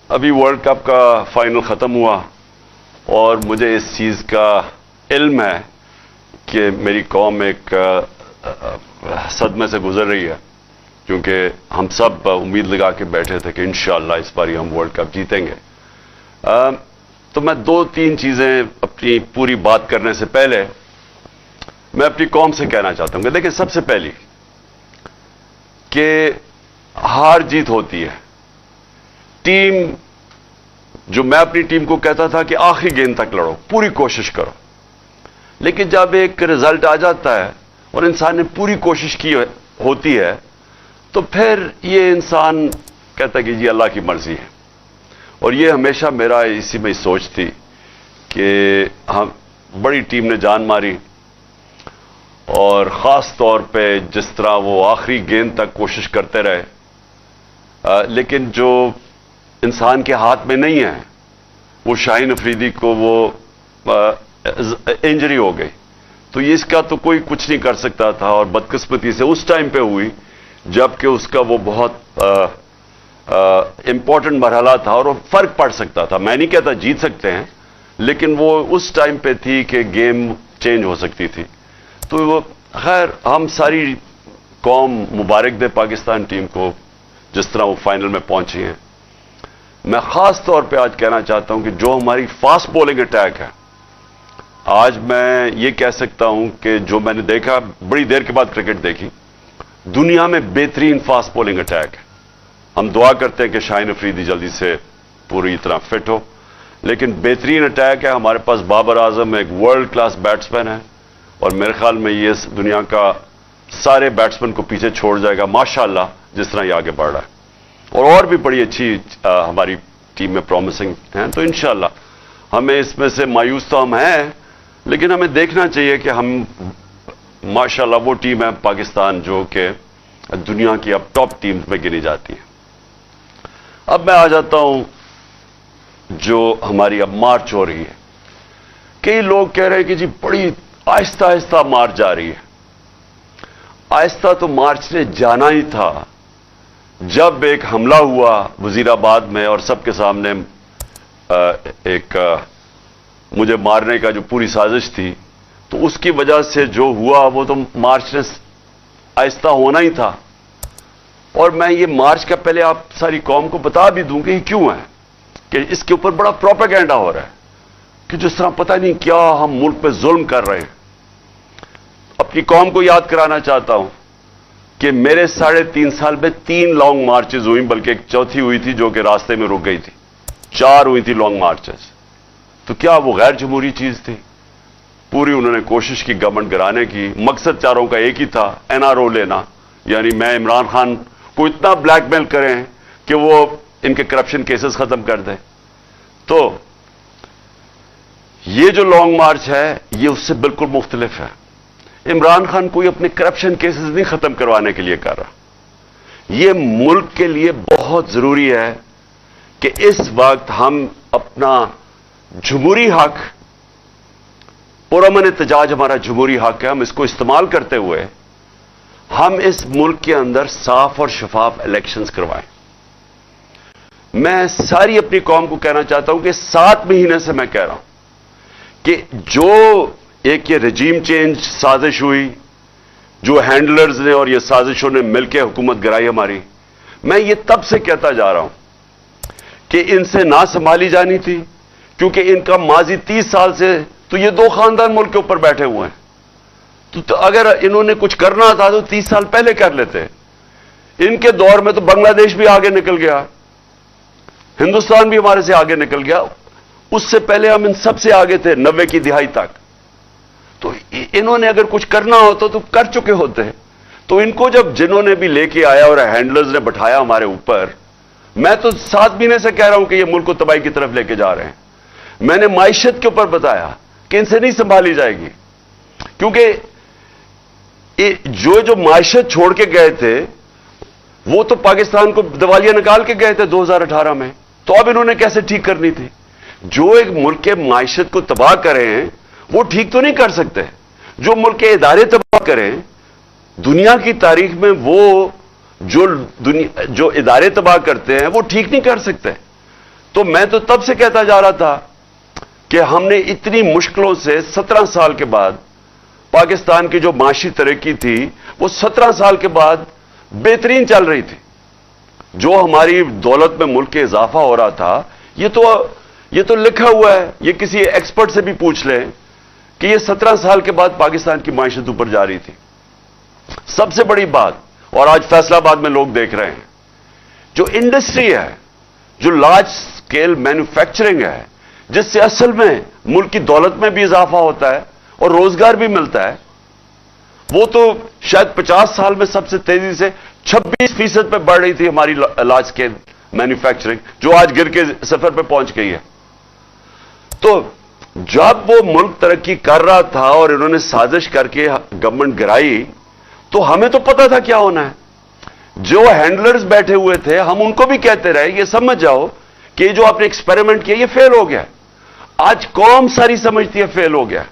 ابھی world cup کا final ختم ہوا اور مجھے اس چیز کا علم ہے کہ میری قوم ایک صدمے سے گزر رہی ہے، کیونکہ ہم سب امید لگا کے بیٹھے تھے کہ انشاءاللہ اس بار ہم ورلڈ کپ جیتیں گے۔ تو میں دو تین چیزیں اپنی پوری بات کرنے سے پہلے میں اپنی قوم سے کہنا چاہتا ہوں کہ دیکھیں، سب سے پہلی کہ ہار جیت ہوتی ہے۔ ٹیم، جو میں اپنی ٹیم کو کہتا تھا کہ آخری گیند تک لڑو، پوری کوشش کرو، لیکن جب ایک رزلٹ آ جاتا ہے اور انسان نے پوری کوشش کی ہوتی ہے تو پھر یہ انسان کہتا ہے کہ جی اللہ کی مرضی ہے۔ اور یہ ہمیشہ میرا اسی میں سوچ تھی کہ ہم بڑی ٹیم نے جان ماری، اور خاص طور پہ جس طرح وہ آخری گیند تک کوشش کرتے رہے، لیکن جو انسان کے ہاتھ میں نہیں ہے، وہ شاہین افریدی کو وہ انجری ہو گئی، تو اس کا تو کوئی کچھ نہیں کر سکتا تھا، اور بدقسمتی سے اس ٹائم پہ ہوئی جبکہ اس کا وہ بہت امپورٹنٹ مرحلہ تھا اور وہ فرق پڑ سکتا تھا۔ میں نہیں کہتا جیت سکتے ہیں، لیکن وہ اس ٹائم پہ تھی کہ گیم چینج ہو سکتی تھی۔ تو وہ خیر، ہم ساری قوم مبارک دے پاکستان ٹیم کو جس طرح وہ فائنل میں پہنچی ہیں۔ میں خاص طور پہ آج کہنا چاہتا ہوں کہ جو ہماری فاسٹ بولنگ اٹیک ہے، آج میں یہ کہہ سکتا ہوں کہ جو میں نے دیکھا، بڑی دیر کے بعد کرکٹ دیکھی، دنیا میں بہترین فاسٹ بولنگ اٹیک ہے۔ ہم دعا کرتے ہیں کہ شاہین افریدی جلدی سے پوری طرح فٹ ہو، لیکن بہترین اٹیک ہے۔ ہمارے پاس بابر اعظم ایک ورلڈ کلاس بیٹسمین ہے، اور میرے خیال میں یہ دنیا کا سارے بیٹسمین کو پیچھے چھوڑ جائے گا ماشاءاللہ، جس طرح یہ آگے بڑھ رہا ہے۔ اور بھی بڑی اچھی ہماری ٹیم میں پرومسنگ ہیں، تو انشاءاللہ ہمیں اس میں سے مایوس تو ہم ہیں، لیکن ہمیں دیکھنا چاہیے کہ ہم ماشاءاللہ وہ ٹیم ہے پاکستان جو کہ دنیا کی اب ٹاپ ٹیمز میں گنی جاتی ہے۔ اب میں آ جاتا ہوں جو ہماری اب مارچ ہو رہی ہے۔ کئی لوگ کہہ رہے ہیں کہ جی بڑی آہستہ آہستہ مارچ جا رہی ہے۔ آہستہ تو مارچ نے جانا ہی تھا۔ جب ایک حملہ ہوا وزیر آباد میں اور سب کے سامنے ایک مجھے مارنے کا جو پوری سازش تھی، تو اس کی وجہ سے جو ہوا وہ تو مارچ نے آہستہ ہونا ہی تھا۔ اور میں یہ مارچ کا پہلے آپ ساری قوم کو بتا بھی دوں کہ یہ کیوں ہے، کہ اس کے اوپر بڑا پروپیگنڈا ہو رہا ہے کہ جس طرح پتہ نہیں کیا ہم ملک پہ ظلم کر رہے ہیں۔ اپنی قوم کو یاد کرانا چاہتا ہوں کہ میرے 3.5 سال میں 3 لانگ مارچز ہوئی، بلکہ ایک چوتھی ہوئی تھی جو کہ راستے میں رک گئی تھی۔ 4 ہوئی تھی لانگ مارچز۔ تو کیا وہ غیر جمہوری چیز تھی؟ پوری انہوں نے کوشش کی گورنمنٹ گرانے کی، مقصد چاروں کا ایک ہی تھا، NRO لینا، یعنی میں عمران خان کو اتنا بلیک میل کریں کہ وہ ان کے کرپشن کیسز ختم کر دیں۔ تو یہ جو لانگ مارچ ہے یہ اس سے بالکل مختلف ہے۔ عمران خان کوئی اپنے کرپشن کیسز نہیں ختم کروانے کے لیے کر رہا۔ یہ ملک کے لیے بہت ضروری ہے کہ اس وقت ہم اپنا جمہوری حق، پرامن احتجاج ہمارا جمہوری حق ہے، ہم اس کو استعمال کرتے ہوئے ہم اس ملک کے اندر صاف اور شفاف الیکشنز کروائیں۔ میں ساری اپنی قوم کو کہنا چاہتا ہوں کہ 7 مہینے سے میں کہہ رہا ہوں کہ جو ایک یہ رجیم چینج سازش ہوئی، جو ہینڈلرز نے اور یہ سازشوں نے مل کے حکومت گرائی ہماری، میں یہ تب سے کہتا جا رہا ہوں کہ ان سے نہ سنبھالی جانی تھی، کیونکہ ان کا ماضی 30 سال سے تو یہ 2 خاندان ملک کے اوپر بیٹھے ہوئے ہیں۔ تو اگر انہوں نے کچھ کرنا تھا تو 30 سال پہلے کر لیتے۔ ان کے دور میں تو بنگلہ دیش بھی آگے نکل گیا، ہندوستان بھی ہمارے سے آگے نکل گیا، اس سے پہلے ہم ان سب سے آگے تھے 90 کی دہائی تک۔ تو انہوں نے اگر کچھ کرنا ہوتا تو کر چکے ہوتے۔ تو ان کو جب جنہوں نے بھی لے کے آیا اور ہینڈلرز نے بٹھایا ہمارے اوپر، میں تو 7 مہینے سے کہہ رہا ہوں کہ یہ ملک کو تباہی کی طرف لے کے جا رہے ہیں۔ میں نے معیشت کے اوپر بتایا کہ ان سے نہیں سنبھالی جائے گی، کیونکہ جو معیشت چھوڑ کے گئے تھے وہ تو پاکستان کو دیوالیہ نکال کے گئے تھے 2018 میں، تو اب انہوں نے کیسے ٹھیک کرنی تھی؟ جو ایک ملک کے معیشت کو تباہ کرے ہیں وہ ٹھیک تو نہیں کر سکتے۔ جو ملک کے ادارے تباہ کریں، دنیا کی تاریخ میں وہ جو ادارے تباہ کرتے ہیں وہ ٹھیک نہیں کر سکتے۔ تو میں تو تب سے کہتا جا رہا تھا کہ ہم نے اتنی مشکلوں سے 17 سال کے بعد پاکستان کی جو معاشی ترقی تھی وہ 17 سال کے بعد بہترین چل رہی تھی. جو ہماری دولت میں ملک کے اضافہ ہو رہا تھا یہ تو لکھا ہوا ہے. یہ کسی ایکسپرٹ سے بھی پوچھ لیں کہ یہ 17 سال کے بعد پاکستان کی معیشت اوپر جا رہی تھی. سب سے بڑی بات، اور آج فیصلہ آباد میں لوگ دیکھ رہے ہیں، جو انڈسٹری ہے، جو لارج سکیل مینوفیکچرنگ ہے، جس سے اصل میں ملک کی دولت میں بھی اضافہ ہوتا ہے اور روزگار بھی ملتا ہے، وہ تو شاید 50 سال میں سب سے تیزی سے 26% پہ بڑھ رہی تھی ہماری لارج سکیل مینوفیکچرنگ، جو آج گر کے صفر پہ پہنچ گئی ہے. تو جب وہ ملک ترقی کر رہا تھا اور انہوں نے سازش کر کے گورنمنٹ گرائی، تو ہمیں تو پتا تھا کیا ہونا ہے. جو ہینڈلرز بیٹھے ہوئے تھے ہم ان کو بھی کہتے رہے یہ سمجھ جاؤ کہ جو آپ نے ایکسپیریمنٹ کیا یہ فیل ہو گیا. آج قوم ساری سمجھتی ہے فیل ہو گیا.